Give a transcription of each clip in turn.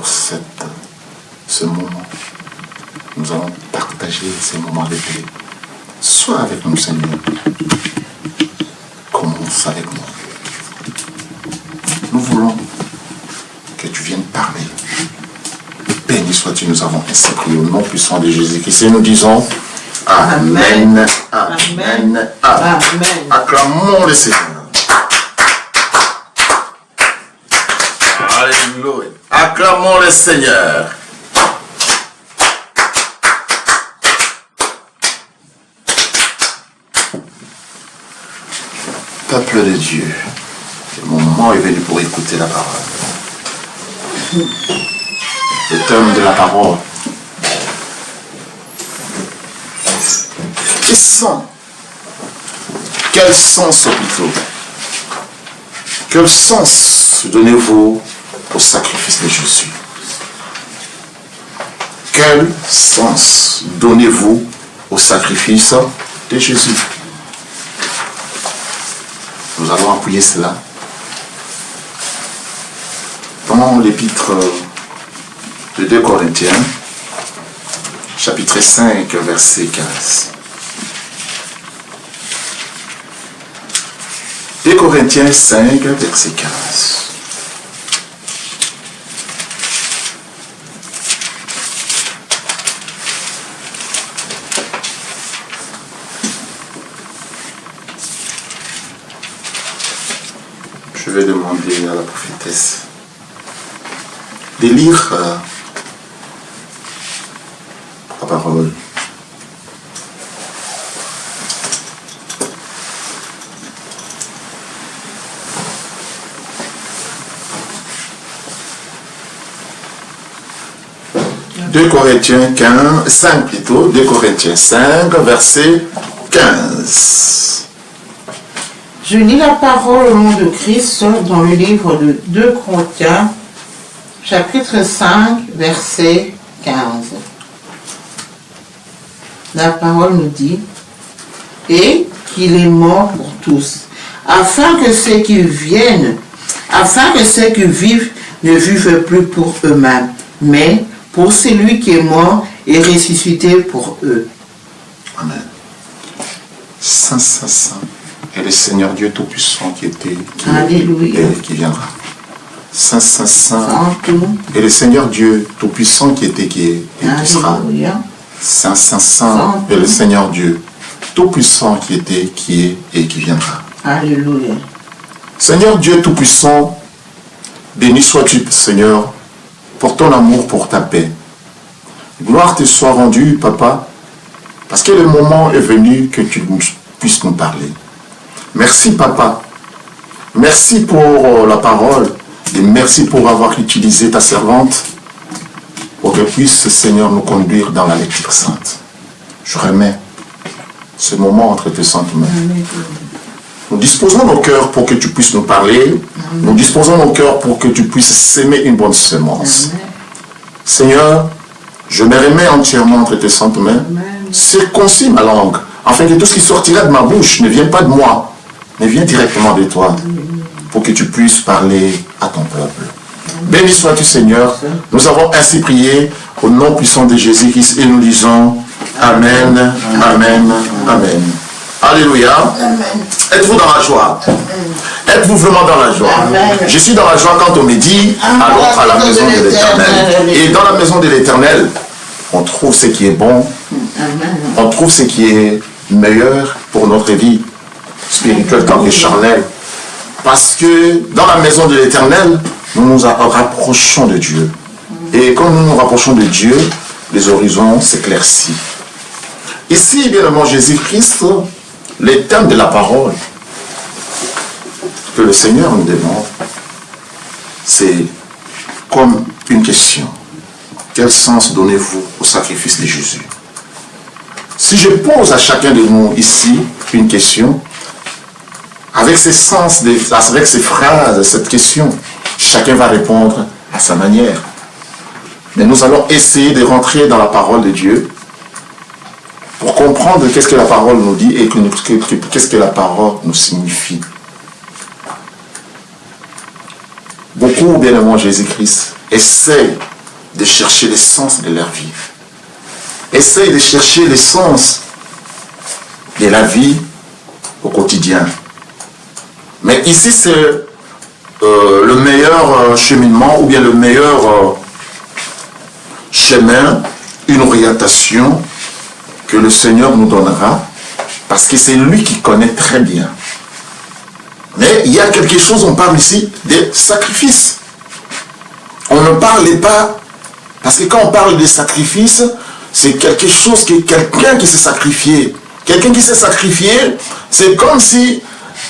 pour ce moment. Nous allons partager ces moments avec lui. Sois avec nous, Seigneur. Commence avec nous. Nous voulons que tu viennes parler. Béni sois-tu, nous avons ainsi prié au nom puissant de Jésus-Christ. Et nous disons Amen, Amen, Amen. Amen. Acclamons le Seigneur. Alléluia. Acclamons le Seigneur. Peuple de Dieu, le moment est venu pour écouter la parole. Le thème de la parole. Quel sens plutôt? Quel sens donnez-vous au sacrifice de Jésus? Quel sens donnez-vous au sacrifice de Jésus? Nous allons appuyer cela dans l'épître de 2 Corinthiens, chapitre 5, verset 15. 2 Corinthiens 5, verset 15. Je vais demander à la prophétesse de lire la parole. Deux Corinthiens 5 plutôt, 2 Corinthiens 5, verset 15. Je lis la parole au nom de Christ dans le livre de 2 Corinthiens, chapitre 5, verset 15. La parole nous dit, et qu'il est mort pour tous, afin que ceux qui vivent ne vivent plus pour eux-mêmes, mais pour celui qui est mort et ressuscité pour eux. Amen. Saint, Saint, Saint est le Seigneur Dieu Tout-Puissant qui était, qui viendra. Saint, Saint, Saint est le Seigneur Dieu Tout-Puissant qui était, qui est et qui sera. Saint, Saint, Saint est le Seigneur Dieu Tout-Puissant qui était, qui est et qui viendra. Alléluia. Seigneur Dieu Tout-Puissant, béni sois-tu, Seigneur, pour ton amour, pour ta paix. Gloire te soit rendue, Papa, parce que le moment est venu que tu puisses nous parler. Merci, Papa. Merci pour la parole et merci pour avoir utilisé ta servante pour qu'elle puisse, Seigneur, nous conduire dans la lecture sainte. Je remets ce moment entre tes saintes mains. Nous disposons nos cœurs pour que tu puisses nous parler. Nous disposons nos cœurs pour que tu puisses s'aimer une bonne semence. Seigneur, je me remets entièrement entre tes saintes mains. Circoncis ma langue, afin que tout ce qui sortira de ma bouche ne vienne pas de moi, mais vienne directement de toi, pour que tu puisses parler à ton peuple. Béni sois-tu, Seigneur. Nous avons ainsi prié au nom puissant de Jésus-Christ et nous disons Amen, Amen, Amen. Alléluia. Êtes-vous dans la joie? Êtes-vous vraiment dans la joie? Amen. Je suis dans la joie quand on me dit allons à la maison de l'Éternel. Et dans la maison de l'Éternel, on trouve ce qui est bon, on trouve ce qui est meilleur pour notre vie spirituelle tant que charnelle. Parce que dans la maison de l'Éternel, nous nous rapprochons de Dieu. Et quand nous nous rapprochons de Dieu, les horizons s'éclaircissent. Ici, bien évidemment, Jésus-Christ, le thème de la parole que le Seigneur nous demande, c'est comme une question. Quel sens donnez-vous au sacrifice de Jésus? Si je pose à chacun de nous ici une question, avec ces sens, avec ces phrases, cette question, chacun va répondre à sa manière. Mais nous allons essayer de rentrer dans la parole de Dieu pour comprendre qu'est-ce que la parole nous dit et qu'est-ce que la parole nous signifie. Beaucoup, bien évidemment, Jésus-Christ essaient de chercher l'essence de leur vie. Essaye de chercher l'essence de la vie au quotidien. Mais ici, c'est le meilleur cheminement ou bien le meilleur chemin, une orientation que le Seigneur nous donnera parce que c'est lui qui connaît très bien. Mais il y a quelque chose, on parle ici des sacrifices. On ne parle pas, parce que quand on parle des sacrifices, c'est quelque chose qui est quelqu'un qui s'est sacrifié. Quelqu'un qui s'est sacrifié, c'est comme si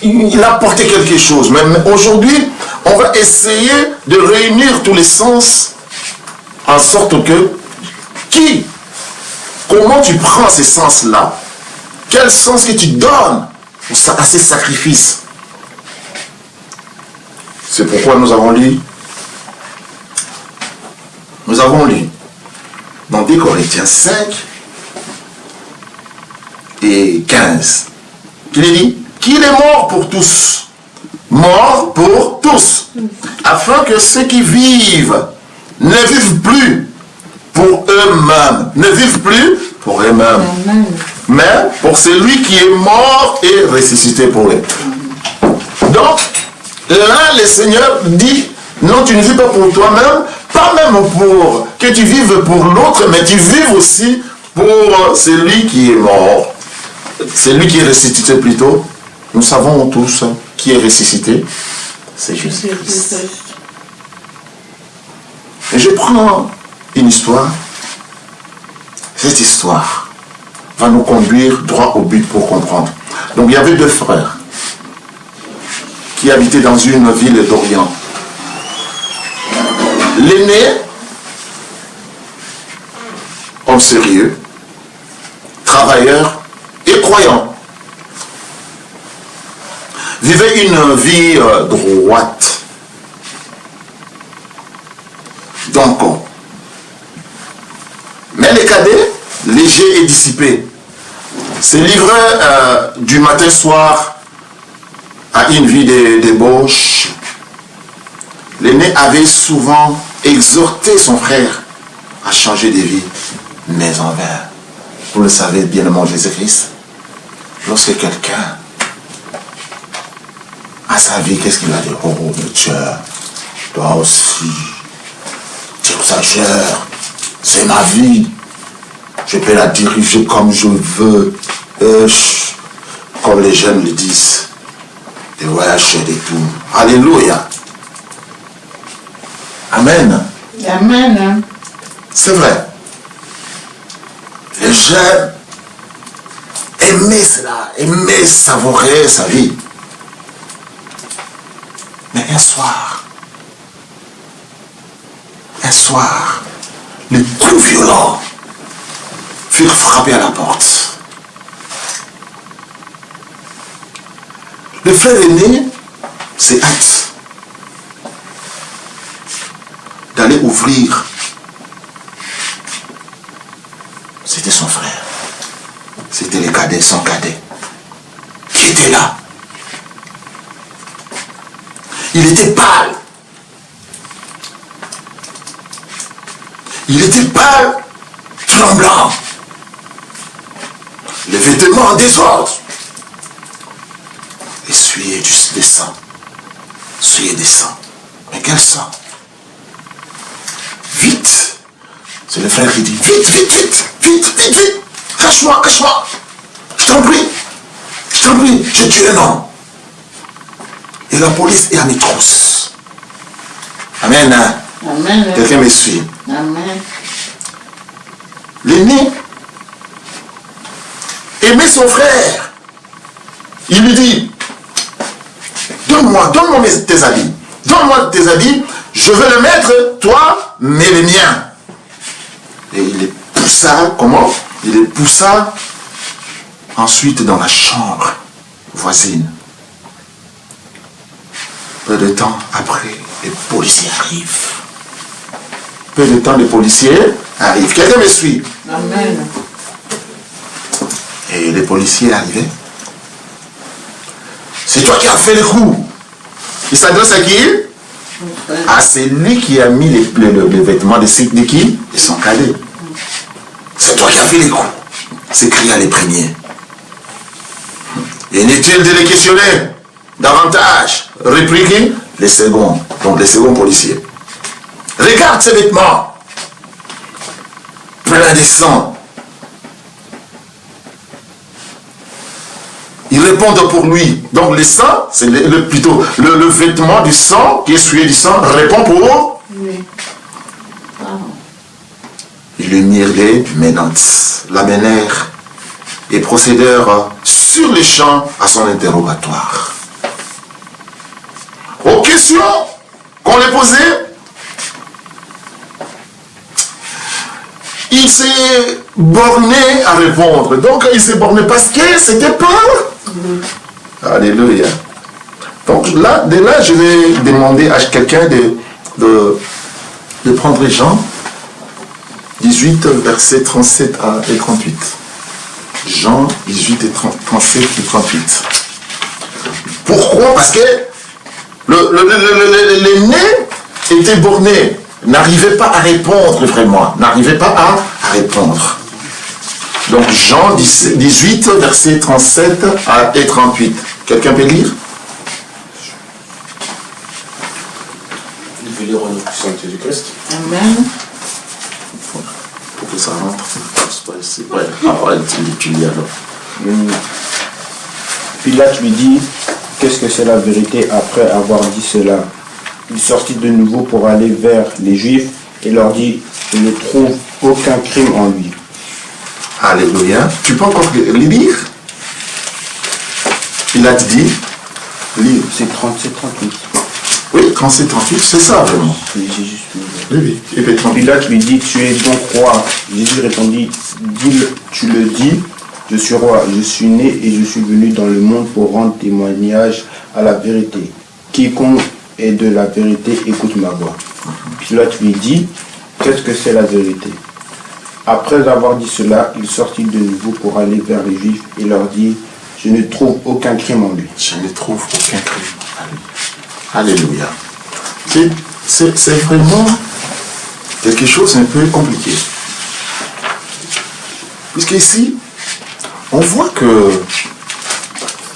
il apportait quelque chose. Mais aujourd'hui, on va essayer de réunir tous les sens en sorte que comment tu prends ces sens-là? Quel sens que tu donnes à ces sacrifices? C'est pourquoi nous avons lu dans 2 Corinthiens 5 et 15, qu'il est dit qu'il est mort pour tous, afin que ceux qui vivent ne vivent plus pour eux-mêmes, mais pour celui qui est mort et ressuscité pour eux. Donc, là, le Seigneur dit, non, tu ne vis pas pour toi-même, pas même pour que tu vives pour l'autre, mais tu vives aussi pour celui qui est mort. Celui qui est ressuscité plutôt. Nous savons tous qui est ressuscité. C'est Jésus-Christ. Et je prends une histoire. Cette histoire va nous conduire droit au but pour comprendre. Donc il y avait 2 frères qui habitaient dans une ville d'Orient. L'aîné, homme sérieux, travailleur et croyant, vivait une vie droite. Donc, mais les cadets, légers et dissipés, se livraient du matin soir à une vie de débauche. L'aîné avait souvent exhorté son frère à changer de vie, mais en vain. Vous le savez bien, le Jésus-Christ, lorsque quelqu'un a sa vie, qu'est-ce qu'il va dire? Oh, mais tiens, toi aussi, tu exagères, c'est ma vie, je peux la diriger comme je veux, comme les jeunes le disent, des wesh et des tout. Alléluia. Amen. Amen. C'est vrai. Les jeunes aimaient cela, aimaient savourer sa vie. Mais un soir, les coups violents furent frappés à la porte. Le frère aîné s'est hâte d'aller ouvrir. C'était son frère. C'était le cadet, son cadet, qui était là. Il était pâle. Il était pâle, tremblant. Les vêtements en désordre. Essuyez des sangs. Essuyez des sangs. Mais quel sang? Vite. C'est le frère qui dit, vite. Cache-moi. Je t'en prie, j'ai tué un homme. Et la police est à mes trousses. Amen. Amen. Quelqu'un me suit. Amen. L'aîné aimait son frère. Il lui dit, donne-moi tes habits. Donne-moi tes habits, je vais les mettre, toi, mais les miens. Et il les poussa, comment? Il les poussa ensuite dans la chambre voisine. Peu de temps après, les policiers arrivent. Quelqu'un me suit? Amen. Et les policiers arrivaient. C'est toi qui as fait le coup. Il s'adresse à qui? Ah, c'est lui qui a mis les vêtements de qui? De son cadet. C'est toi qui as fait les coups. S'écria les premiers. Inutile de les questionner davantage. Répliquez les seconds, donc les seconds policiers. Regarde ces vêtements, plein de sang. Ils répondent pour lui. Donc le sang, c'est plutôt le vêtement du sang qui est souillé du sang, répond pour lui. Ils lui mirent les menottes, l'amenèrent et procédèrent sur les champs à son interrogatoire. Aux questions qu'on lui posait, il s'est borné à répondre. Donc il s'est borné parce que c'était pas... Alléluia. Donc là, dès là, je vais demander à quelqu'un de prendre Jean 18, versets 37 et 38. Jean 18, 37 et 38. Pourquoi? Parce que l'aîné était borné, n'arrivait pas à répondre vraiment, n'arrivait pas à répondre. Donc Jean 18, versets 37 et 38. Quelqu'un peut lire? Il veut lire au nom puissant de Jésus-Christ. Amen. Pour que ça rentre. C'est pas la parole, tu lis alors. Pilate lui dit, qu'est-ce que c'est la vérité? Après avoir dit cela, il sortit de nouveau pour aller vers les Juifs et leur dit, je ne trouve aucun crime en lui. Alléluia. Tu peux encore lire? Pilate dit, lis. C'est 37-38. Oui, 37-38, c'est ça vraiment. Oui, j'ai juste lu. Oui, et puis 38. Pilate lui dit, tu es donc roi. Jésus répondit, tu le dis, je suis roi, je suis né et je suis venu dans le monde pour rendre témoignage à la vérité. Quiconque est de la vérité, écoute ma voix. Pilate lui dit, qu'est-ce que c'est la vérité? Après avoir dit cela, il sortit de nouveau pour aller vers les Juifs et leur dit, je ne trouve aucun crime en lui. Je ne trouve aucun crime en lui. Alléluia. C'est vraiment quelque chose un peu compliqué. Puisqu'ici, on voit que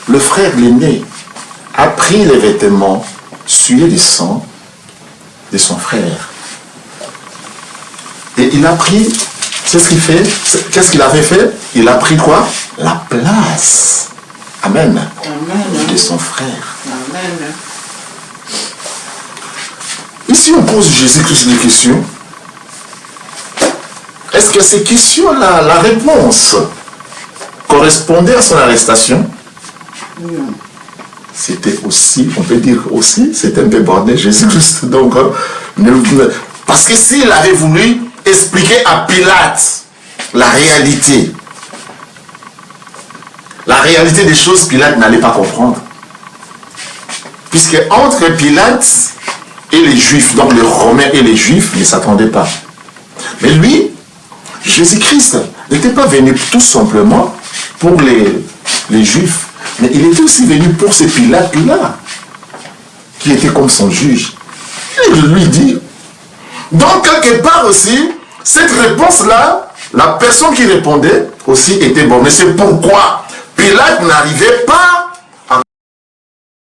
le frère l'aîné a pris les vêtements souillés du sang de son frère. Et il a pris, c'est ce qu'il fait, qu'est-ce qu'il avait fait? Il a pris quoi? La place. Amen. Amen. De son frère. Amen. Ici, on pose Jésus-Christ des questions. Est-ce que ces questions-là, la réponse correspondait à son arrestation? Non. C'était aussi, on peut dire aussi, c'était un peu borné Jésus-Christ. Donc, parce que s'il avait voulu expliquer à Pilate la réalité des choses, Pilate n'allait pas comprendre. Puisque entre Pilate et les Juifs, donc les Romains et les Juifs, ne s'attendaient pas. Mais lui, Jésus-Christ, n'était pas venu tout simplement pour les Juifs, mais il était aussi venu pour ces Pilates-là, qui était comme son juge. Il lui dit, donc quelque part aussi, cette réponse-là, la personne qui répondait aussi était bonne. Mais c'est pourquoi Pilate n'arrivait pas